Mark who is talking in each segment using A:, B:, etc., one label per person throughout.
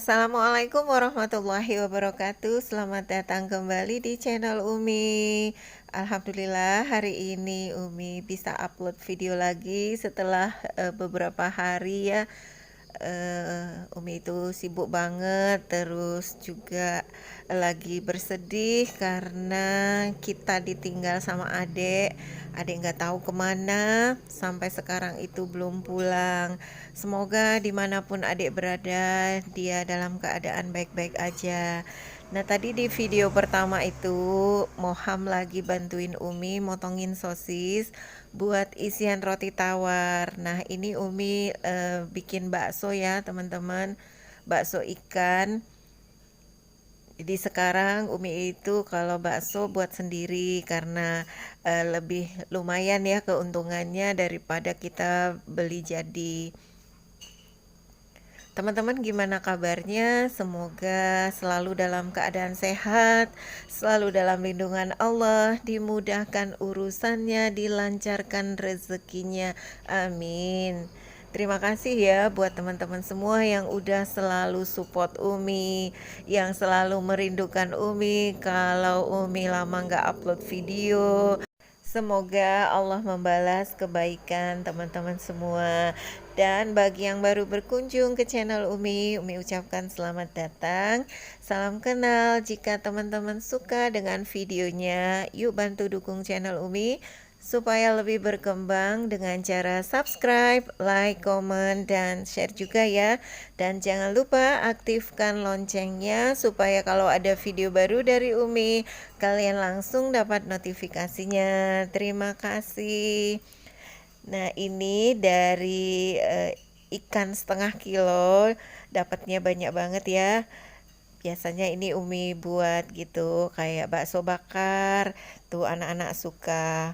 A: Assalamualaikum warahmatullahi wabarakatuh. Selamat datang kembali di channel Umi. Alhamdulillah hari ini Umi bisa upload video lagi setelah beberapa hari ya. Umi itu sibuk banget, terus juga lagi bersedih karena kita ditinggal sama adik. Adik nggak tahu kemana, sampai sekarang itu belum pulang. Semoga dimanapun adik berada, dia dalam keadaan baik-baik aja. Nah, tadi di video pertama itu Moham lagi bantuin Umi motongin sosis buat isian roti tawar. Nah, ini Umi bikin bakso ya teman-teman, bakso ikan. Jadi sekarang Umi itu kalau bakso buat sendiri karena lebih lumayan ya keuntungannya daripada kita beli jadi. Teman-teman gimana kabarnya? Semoga selalu dalam keadaan sehat, selalu dalam lindungan Allah, dimudahkan urusannya, dilancarkan rezekinya. Amin. Terima kasih ya buat teman-teman semua yang udah selalu support Umi, yang selalu merindukan Umi kalau Umi lama nggak upload video. Semoga Allah membalas kebaikan teman-teman semua. Dan bagi yang baru berkunjung ke channel Umi ucapkan selamat datang. Salam kenal. Jika teman-teman suka dengan videonya, yuk bantu dukung channel Umi supaya lebih berkembang dengan cara subscribe, like, komen, dan share juga ya. Dan jangan lupa aktifkan loncengnya supaya kalau ada video baru dari Umi, kalian langsung dapat notifikasinya. Terima kasih. Nah, ini dari ikan setengah kilo, dapatnya banyak banget ya. Biasanya ini Umi buat gitu, kayak bakso bakar, tuh anak-anak suka.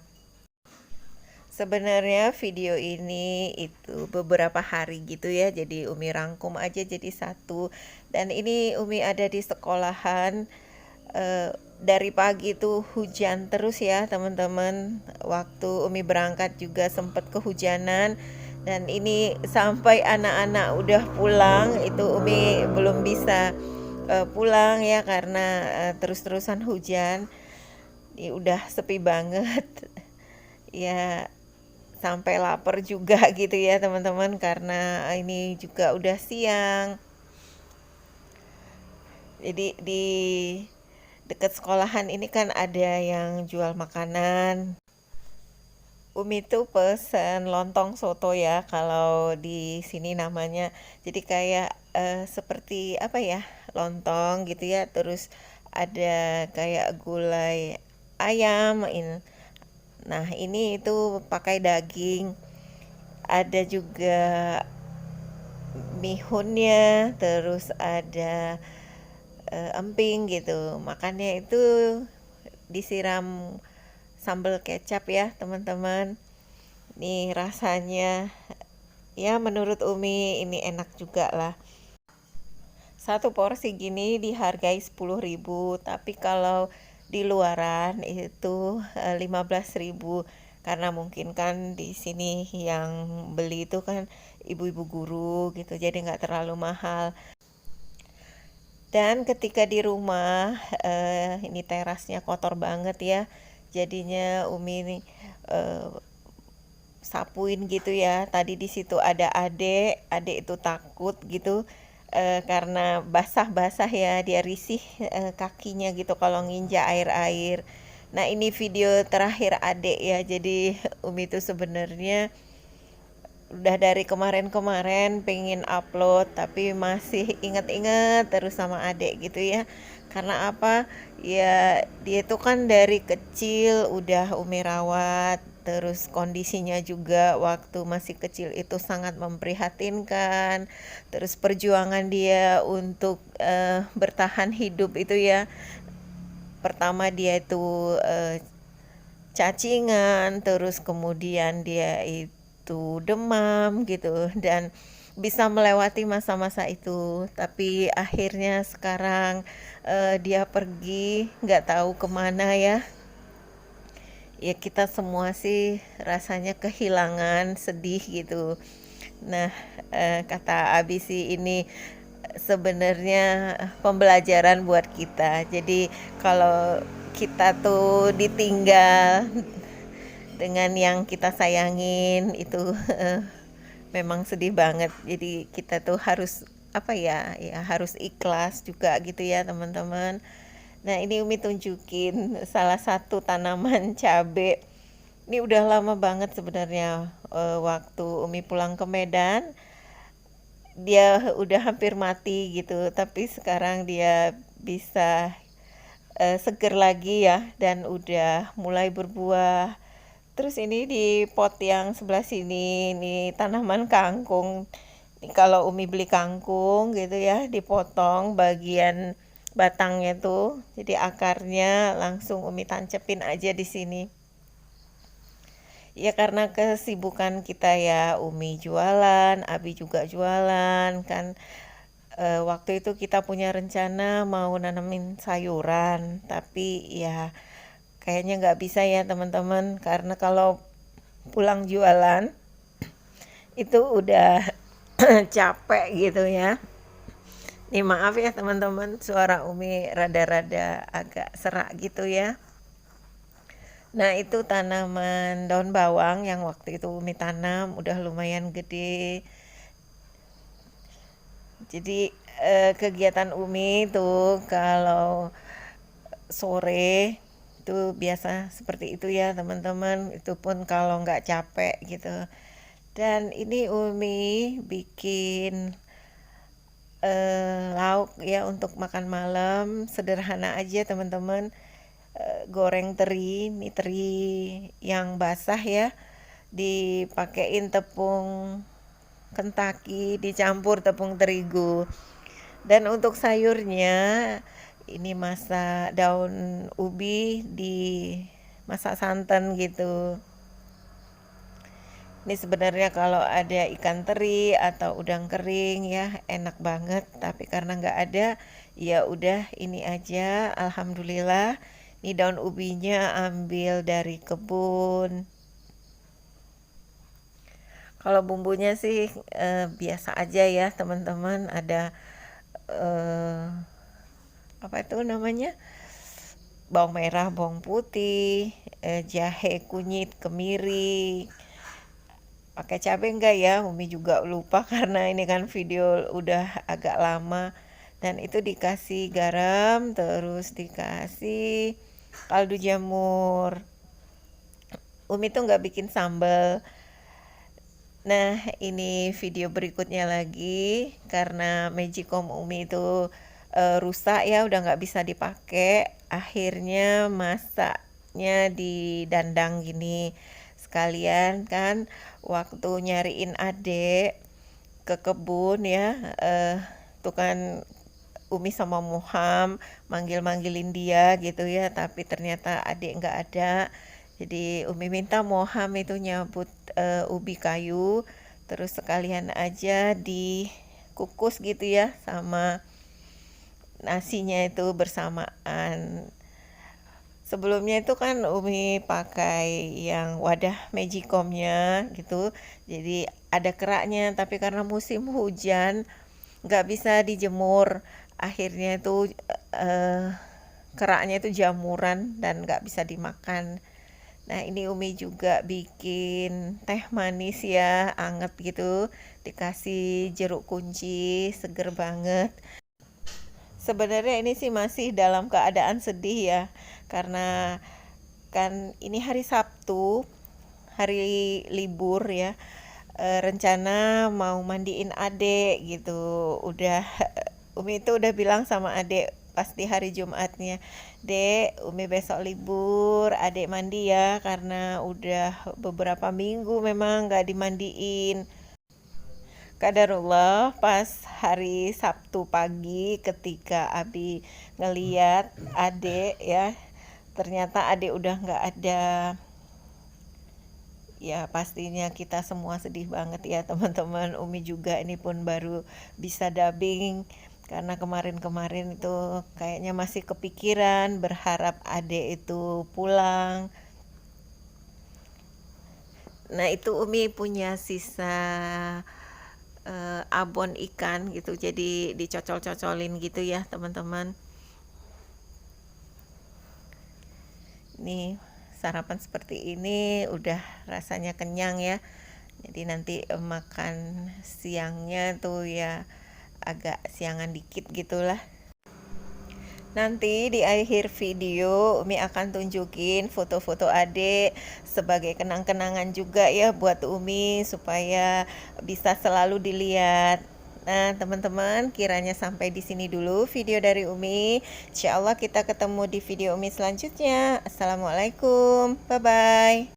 A: Sebenarnya video ini itu beberapa hari gitu ya, jadi Umi rangkum aja jadi satu. Dan ini Umi ada di sekolahan, dari pagi tuh hujan terus ya teman-teman. Waktu Umi berangkat juga sempat kehujanan. Dan ini sampai anak-anak udah pulang, itu Umi belum bisa pulang ya karena terus-terusan hujan. Ini udah sepi banget. Ya, sampai lapar juga gitu ya teman-teman karena ini juga udah siang. Jadi di dekat sekolahan ini kan ada yang jual makanan. Umi tuh pesen lontong soto ya kalau di sini namanya. Jadi kayak seperti apa ya, lontong gitu ya. Terus ada kayak gulai ayam. Nah, ini itu pakai daging. Ada juga mihunnya, terus ada emping gitu. Makannya itu disiram sambal kecap ya teman-teman. Nih rasanya ya menurut Umi ini enak juga lah. Satu porsi gini dihargai 10.000, tapi kalau di luaran itu 15.000 karena mungkin kan di sini yang beli itu kan ibu-ibu guru gitu, jadi nggak terlalu mahal. Dan ketika di rumah ini terasnya kotor banget ya, jadinya Umi ini eh, sapuin gitu ya. Tadi di situ ada adik itu takut gitu karena basah-basah ya, dia risih kakinya gitu kalau nginjak air-air. Nah, ini video terakhir adik ya. Jadi Umi itu sebenarnya udah dari kemarin-kemarin pengen upload tapi masih inget-inget terus sama adik gitu ya. Karena apa? Ya dia tuh kan dari kecil udah Umi rawat, terus kondisinya juga waktu masih kecil itu sangat memprihatinkan. Terus perjuangan dia untuk bertahan hidup itu ya. Pertama dia itu cacingan, terus kemudian dia itu demam gitu dan bisa melewati masa-masa itu, tapi akhirnya sekarang dia pergi nggak tahu kemana ya. Ya kita semua sih rasanya kehilangan, sedih gitu. Nah, kata Abi sih ini sebenarnya pembelajaran buat kita. Jadi kalau kita tuh ditinggal dengan yang kita sayangin itu memang sedih banget. Jadi kita tuh harus apa ya, ya harus ikhlas juga gitu ya teman-teman. Nah ini Umi tunjukin salah satu tanaman cabe. Ini udah lama banget sebenarnya, waktu Umi pulang ke Medan dia udah hampir mati gitu, tapi sekarang dia bisa seger lagi ya dan udah mulai berbuah. Terus ini di pot yang sebelah sini ini tanaman kangkung. Ini kalau Umi beli kangkung gitu ya, dipotong bagian batangnya tuh, jadi akarnya langsung Umi tancepin aja di sini. Ya karena kesibukan kita ya, Umi jualan, Abi juga jualan kan. Waktu itu kita punya rencana mau nanamin sayuran, tapi ya kayaknya nggak bisa ya teman-teman, karena kalau pulang jualan itu udah capek gitu ya. Nih maaf ya teman-teman, suara Umi rada-rada agak serak gitu ya. Nah itu tanaman daun bawang yang waktu itu Umi tanam udah lumayan gede. Jadi kegiatan Umi tuh kalau sore itu biasa seperti itu ya teman-teman, itu pun kalau nggak capek gitu. Dan ini Umi bikin lauk ya untuk makan malam, sederhana aja teman-teman. Goreng teri, mie teri yang basah ya, dipakein tepung Kentucky dicampur tepung terigu. Dan untuk sayurnya ini masak daun ubi di masak santan gitu. Ini sebenarnya kalau ada ikan teri atau udang kering ya enak banget, tapi karena nggak ada ya udah ini aja. Alhamdulillah ini daun ubinya ambil dari kebun. Kalau bumbunya sih biasa aja ya teman-teman, ada eh, apa itu namanya, bawang merah, bawang putih, jahe, kunyit, kemiri. Pakai cabai enggak ya? Umi juga lupa karena ini kan video udah agak lama. Dan itu dikasih garam, terus dikasih kaldu jamur. Umi tuh nggak bikin sambal. Nah, ini video berikutnya lagi karena Magicom Umi itu rusak ya, udah nggak bisa dipakai. Akhirnya masaknya di dandang gini. Sekalian kan waktu nyariin adek ke kebun ya, tuh kan Umi sama Muham manggil-manggilin dia gitu ya, tapi ternyata adik nggak ada. Jadi Umi minta Moham itu nyabut ubi kayu, terus sekalian aja dikukus gitu ya sama nasinya itu bersamaan. Sebelumnya itu kan Umi pakai yang wadah Magicomnya gitu, jadi ada keraknya, tapi karena musim hujan nggak bisa dijemur, akhirnya itu eh, keraknya itu jamuran dan nggak bisa dimakan. Nah ini Umi juga bikin teh manis ya, anget gitu, dikasih jeruk kunci, seger banget. Sebenarnya ini sih masih dalam keadaan sedih ya, karena kan ini hari Sabtu, hari libur ya. Rencana mau mandiin adek gitu. Udah Umi itu udah bilang sama adek pasti hari Jumatnya, Dek, Umi besok libur, adek mandi ya, karena udah beberapa minggu memang gak dimandiin. Kadarullah pas hari Sabtu pagi ketika Abi ngeliat adek ya, ternyata adek udah gak ada. Ya pastinya kita semua sedih banget ya teman-teman. Umi juga ini pun baru bisa dubbing karena kemarin-kemarin itu kayaknya masih kepikiran berharap adek itu pulang. Nah itu Umi punya sisa abon ikan gitu, jadi dicocol-cocolin gitu ya teman-teman. Nih sarapan seperti ini udah rasanya kenyang ya. Jadi nanti makan siangnya tuh ya agak siangan dikit gitulah. Nanti di akhir video Umi akan tunjukin foto-foto adik sebagai kenang-kenangan juga ya buat Umi supaya bisa selalu dilihat. Nah, teman-teman, kiranya sampai di sini dulu video dari Umi. Insya Allah kita ketemu di video Umi selanjutnya. Assalamualaikum. Bye-bye.